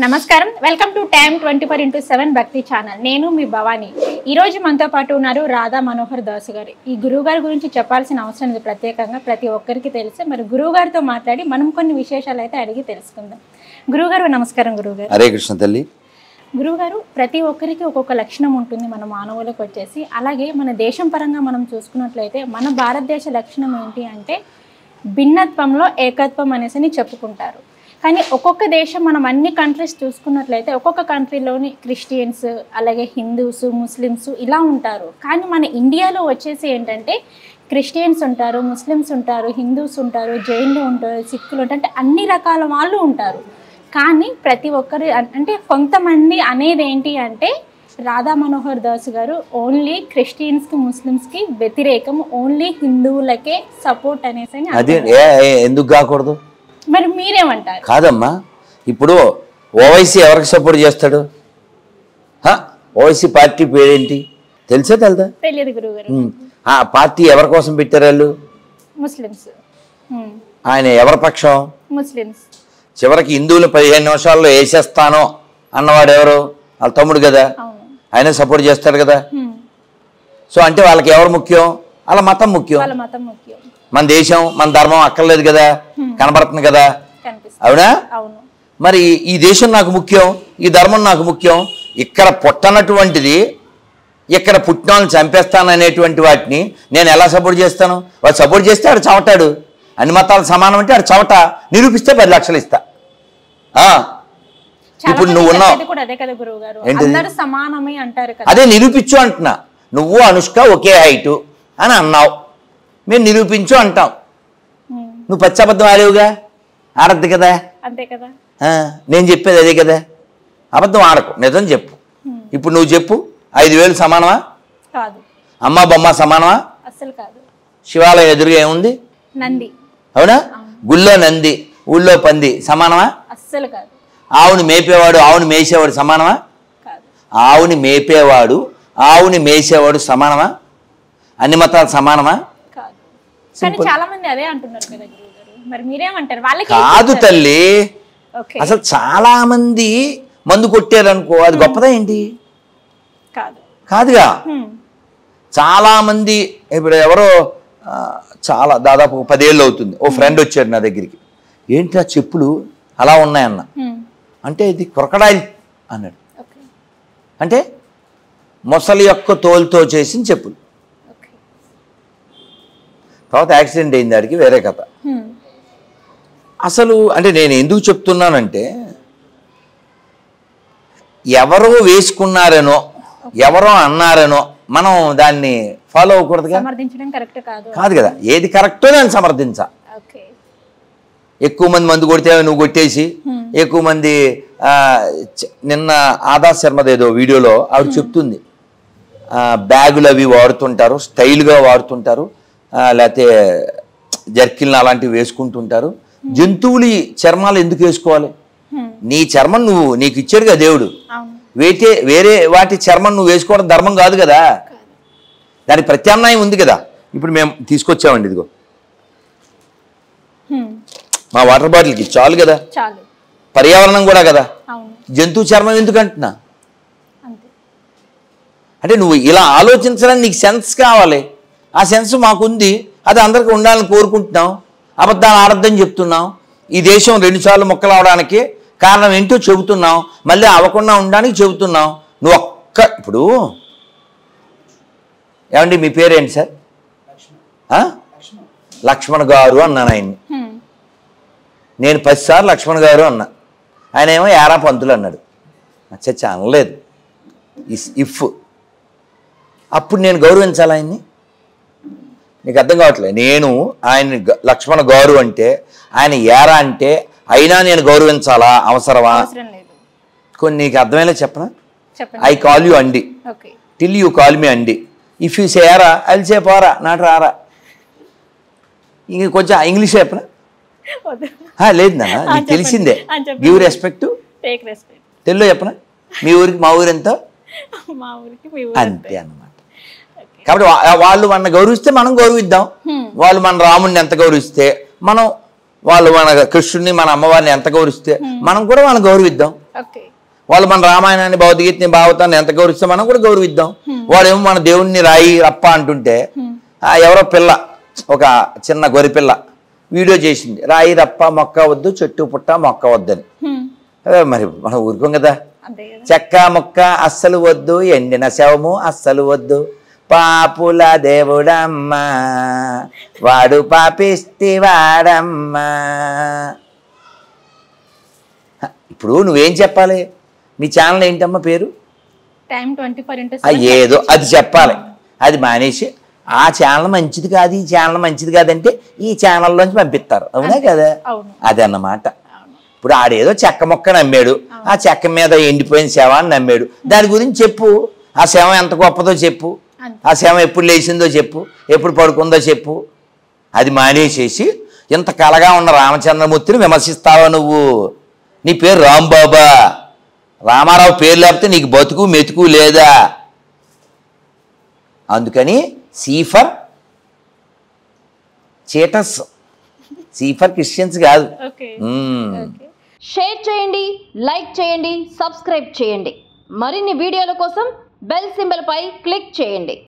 నమస్కారం, welcome to time 24x7 భక్తి channel. నేను మీ భవాని. ఈరోజు మనతో పాటు ఉన్నారు రాధా మనోహర్ దాస్ గారు. ఈ గురువు గారి గురించి చెప్పాల్సిన అవసరం లేదు, ప్రత్యేకంగా ప్రతి ఒక్కరికి తెలుసు. మరి గురువు గారితో మాట్లాడి మనం కొన్ని విశేషాలు అయితే అడిగి తెలుసుకుందాం. గురువుగారు నమస్కారం. గురువుగారు. హరే కృష్ణ తల్లి. గురువుగారు, ప్రతి ఒక్కరికి ఒక్కొక్క లక్షణం ఉంటుంది మన మానవులకు వచ్చేసి. అలాగే మన దేశం పరంగా మనం చూసుకున్నట్లయితే మన భారతదేశ లక్షణం ఏంటి అంటే భిన్నత్వంలో ఏకత్వం అనేసి చెప్పుకుంటారు. కానీ ఒక్కొక్క దేశం మనం అన్ని కంట్రీస్ చూసుకున్నట్లయితే ఒక్కొక్క కంట్రీలోని క్రిస్టియన్స్, అలాగే హిందూస్, ముస్లిమ్స్ ఇలా ఉంటారు. కానీ మన ఇండియాలో వచ్చేసి ఏంటంటే క్రిస్టియన్స్ ఉంటారు, ముస్లిమ్స్ ఉంటారు, హిందూస్ ఉంటారు, జైన్లు ఉంటారు, సిక్కులు ఉంటారు, అంటే అన్ని రకాల వాళ్ళు ఉంటారు. కానీ ప్రతి ఒక్కరు అంటే కొంతమంది అనేది ఏంటి అంటే రాధా మనోహర్ దాస్ గారు ఓన్లీ క్రిస్టియన్స్కి, ముస్లిమ్స్కి వ్యతిరేకం, ఓన్లీ హిందువులకే సపోర్ట్ అనేసి. అదే ఎందుకు కాకూడదు? మరి మీరేమంటారు? కాదమ్మా, ఇప్పుడు ఓవైసీ ఎవరికి సపోర్ట్ చేస్తాడు? ఓవైసీ పార్టీ పేరేంటి తెలుసా? తెలదా? తెలియదు గురువుగారు. ఆ పార్టీ ఎవరి కోసం పెట్టారు? వాళ్ళు ముస్లిమ్స్. ఆయన ఎవరి పక్షం? ముస్లిమ్స్. చివరికి హిందువులు 15 నిమిషాల్లో వేసేస్తాను అన్నవాడు ఎవరు? వాళ్ళ తమ్ముడు కదా, ఆయన సపోర్ట్ చేస్తాడు కదా. సో అంటే వాళ్ళకి ఎవరు ముఖ్యం? వాళ్ళ మతం ముఖ్యం. మన దేశం, మన ధర్మం అక్కర్లేదు కదా, కనబడుతుంది కదా, అవునా? మరి ఈ దేశం నాకు ముఖ్యం, ఈ ధర్మం నాకు ముఖ్యం. ఇక్కడ పుట్టనటువంటిది ఇక్కడ పుట్టిన వాళ్ళని చంపేస్తాననేటువంటి వాటిని నేను ఎలా సపోర్ట్ చేస్తాను? వాడు సపోర్ట్ చేస్తే ఆడు చవటాడు. అన్ని మతాలు సమానం అంటే ఆడు చవట. నిరూపిస్తే 10 లక్షలు ఇస్తా. ఇప్పుడు నువ్వు ఉన్నావు, అదే నిరూపించు అంటున్నా. నువ్వు అనుష్క ఒకే హైటు అని అన్నావు, మేము నిరూపించు అంటాం. నువ్వు పచ్చబద్ధం ఆడేవుగా, ఆడద్దు కదా. అంతే కదా. నేను చెప్పేది అదే కదా. అబద్ధం ఆడకు, నిజం చెప్పు. ఇప్పుడు నువ్వు చెప్పు, 5,000 సమానమా? కాదు. అమ్మ బొమ్మ సమానమా? అస్సలు కాదు. శివాలయం ఎదురుగా ఏముంది? నంది. అవునా? గుళ్ళో నంది, ఊళ్ళో పంది సమానమా? అస్సలు కాదు. ఆవుని మేపేవాడు, ఆవుని మేసేవాడు సమానమా? కాదు. ఆవుని మేపేవాడు, ఆవుని మేసేవాడు సమానమా? అన్ని మతాలు సమానమా? కానీ చాలా మంది అదే అంటున్నారు కదా గురువుగారు. మరి మీరేమంటారు? వాళ్ళకి కాదు తల్లి, అసలు చాలా మంది మందు కొట్టారనుకో, అది గొప్పదా ఏంటి? కాదుగా. చాలా మంది, ఇప్పుడు ఎవరో చాలా దాదాపు 10 ఏళ్ళు అవుతుంది, ఓ ఫ్రెండ్ వచ్చాడు నా దగ్గరికి. ఏంటి ఆ చెప్పులు అలా ఉన్నాయన్న అంటే ఇది క్రొకడైల్ అన్నాడు. అంటే మొసలి యొక్క తోలుతో చేసిన చెప్పులు. తర్వాత యాక్సిడెంట్ అయింది, దానికి వేరే కథ. అసలు అంటే నేను ఎందుకు చెప్తున్నానంటే ఎవరో వేసుకున్నారనో ఎవరో అన్నారనో మనం దాన్ని ఫాలో అవ్వకూడదుగా. కాదు కదా, ఏది కరెక్టో దాన్ని సమర్థించా. ఎక్కువ మంది మందు కొడితే నువ్వు కొట్టేసి, ఎక్కువ మంది నిన్న ఆదా శర్మదేదో వీడియోలో ఆవిడ చెప్తుంది, బ్యాగులు అవి వాడుతుంటారు, స్టైల్గా వాడుతుంటారు, లేకపోతే జర్కిల్ని అలాంటివి వేసుకుంటుంటారు. జంతువులు చర్మాలు ఎందుకు వేసుకోవాలి? నీ చర్మం నీకు ఇచ్చాడు కదా దేవుడు. వేరే వాటి చర్మం నువ్వు వేసుకోవడం ధర్మం కాదు కదా, దానికి ప్రత్యామ్నాయం ఉంది కదా. ఇప్పుడు మేము తీసుకొచ్చామండి, ఇదిగో మా వాటర్ బాటిల్కి చాలు కదా, పర్యావరణం కూడా కదా. జంతువు చర్మం ఎందుకు అంటున్నా అంటే నువ్వు ఇలా ఆలోచించడానికి నీకు సెన్స్ కావాలి. ఆ సెన్స్ మాకుంది, అది అందరికీ ఉండాలని కోరుకుంటున్నాం. అబద్ధాలు ఆడద్దని చెప్తున్నాం. ఈ దేశం 2 సార్లు మొక్కలు అవడానికి కారణం ఏంటో చెబుతున్నాం, మళ్ళీ అవ్వకుండా ఉండడానికి చెబుతున్నాం. నువ్వు ఇప్పుడు ఏమండి మీ పేరేంటి సార్? లక్ష్మణ్ గారు అన్నాను ఆయన్ని. నేను 10 సార్లు లక్ష్మణ్ గారు అన్నా, ఆయన ఏమో యారా పంతులు అన్నాడు. చచ్చా అనలేదు. ఇఫ్ అప్పుడు నేను గౌరవించాలి ఆయన్ని? నీకు అర్థం కావట్లేదు. నేను ఆయన లక్ష్మణ్ గారు అంటే, ఆయన ఏరా అంటే అయినా నేను గౌరవించాలా? అవసరమా? కొన్ని నీకు అర్థమయ్యేలా చెప్పనా? ఐ కాల్ యూ అండి, టిల్ యూ కాల్ మీ అండి. ఇఫ్ యూ సే ఏరా, ఐ విల్ సే పోరా, నాట్ రారా. ఇంక కొంచెం ఇంగ్లీష్ చెప్పనా? లేదు నాన్న, నీకు తెలిసిందే. గివ్ రెస్పెక్ట్, తెలుగులో చెప్పనా? మీ ఊరికి మా ఊరు ఎంత, అంతే అన్నమాట. కాబట్టి వాళ్ళు మన గౌరవిస్తే మనం గౌరవిద్దాం. వాళ్ళు మన రాముడిని ఎంత గౌరవిస్తే మనం, వాళ్ళు మన కృష్ణుడిని మన అమ్మవారిని ఎంత గౌరవిస్తే మనం కూడా వాళ్ళని గౌరవిద్దాం. వాళ్ళు మన రామాయణాన్ని భగవద్గీతని భాగవతాన్ని ఎంత గౌరవిస్తే మనం కూడా గౌరవిద్దాం. వాడేమో మన దేవుణ్ణి రాయి రప్ప అంటుంటే ఎవరో పిల్ల, ఒక చిన్న గొర్రె పిల్ల వీడియో చేసింది, రాయి రప్ప మొక్క వద్దు, చెట్టు పుట్ట మొక్క వద్దని. మరి మనం ఊరుకోం కదా. చెక్క మొక్క అస్సలు వద్దు, ఎండిన శవము అస్సలు వద్దు, పాపుల దేవుడమ్మా వాడు పాపిస్తి వాడమ్మా. ఇప్పుడు నువ్వేం చెప్పాలి? మీ ఛానల్ ఏంటమ్మా పేరు? ఏదో అది చెప్పాలి. అది మానేసి ఆ ఛానల్ మంచిది కాదు, ఈ ఛానల్ మంచిది కాదంటే ఈ ఛానల్లోంచి పంపిస్తారు. అవునా కదా? అది అన్నమాట. ఇప్పుడు ఆడేదో చెక్క మొక్క నమ్మాడు, ఆ చెక్క మీద ఎండిపోయిన శవాన్ని నమ్మాడు. దాని గురించి చెప్పు, ఆ శవం ఎంత గొప్పదో చెప్పు, ఆ శవం ఎప్పుడు లేచిందో చెప్పు, ఎప్పుడు పడుకుందో చెప్పు. అది మానేసేసి ఇంత కలగా ఉన్న రామచంద్రమూర్తిని విమర్శిస్తావా నువ్వు? నీ పేరు రాంబాబా, రామారావు పేరు లేకపోతే నీకు బతుకు మెతుకు లేదా? అందుకని C for cheaters, C for Christians కాదు. షేర్ చేయండి, లైక్ చేయండి, సబ్స్క్రైబ్ చేయండి. మరిన్ని వీడియోల కోసం బెల్ సింబల్ పై క్లిక్ చేయండి.